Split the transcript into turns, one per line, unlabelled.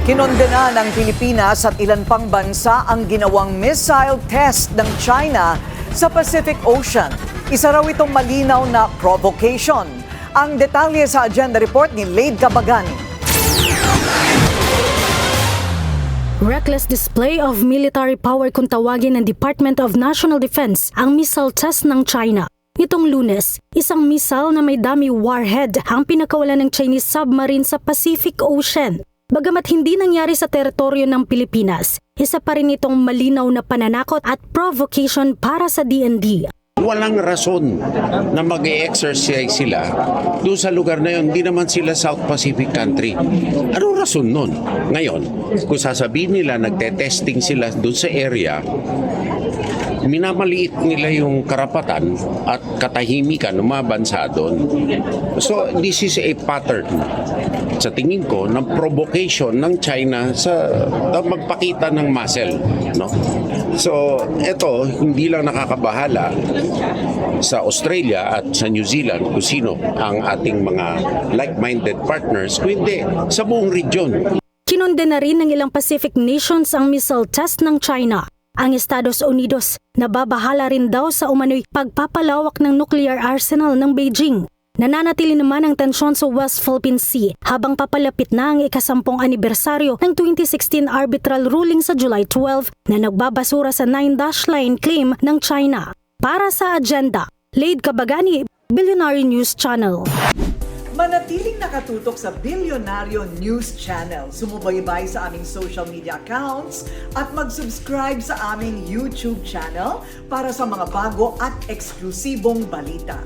Kinondena ng Pilipinas at ilan pang bansa ang ginawang missile test ng China sa Pacific Ocean. Isa raw itong malinaw na provocation. Ang detalye sa agenda report ni Laid Cabagani.
Reckless display of military power kung tawagin ng Department of National Defense ang missile test ng China. Nitong Lunes, isang missile na may dummy warhead ang pinakawalan ng Chinese submarine sa Pacific Ocean. Bagamat hindi nangyari sa teritoryo ng Pilipinas, isa pa rin itong malinaw na pananakot at provocation para sa DND.
Walang rason na mag-e-exercise sila doon sa lugar na yun. Hindi naman sila South Pacific country. Anong rason nun? Ngayon, kung sasabihin nila nagte-testing sila doon sa area, minamaliit nila yung karapatan at katahimikan ng mga bansa doon. So, this is a pattern sa tingin ko ng provocation ng China sa magpakita ng muscle, no? So, ito hindi lang nakakabahala sa Australia at sa New Zealand kung sino ang ating mga like-minded partners, kundi sa buong region.
Kinondena rin ng ilang Pacific nations ang missile test ng China. Ang Estados Unidos nababahala rin daw sa umano'y pagpapalawak ng nuclear arsenal ng Beijing. Nananatili naman ang tensyon sa West Philippine Sea habang papalapit na ang ika-10 anibersaryo ng 2016 arbitral ruling sa July 12 na nagbabasura sa Nine Dash Line claim ng China. Para sa agenda, Laid Cabagani, Billionaire News Channel.
Manatiling nakatutok sa Billionario News Channel. Sumubaybay sa aming social media accounts at mag-subscribe sa aming YouTube channel para sa mga bago at eksklusibong balita.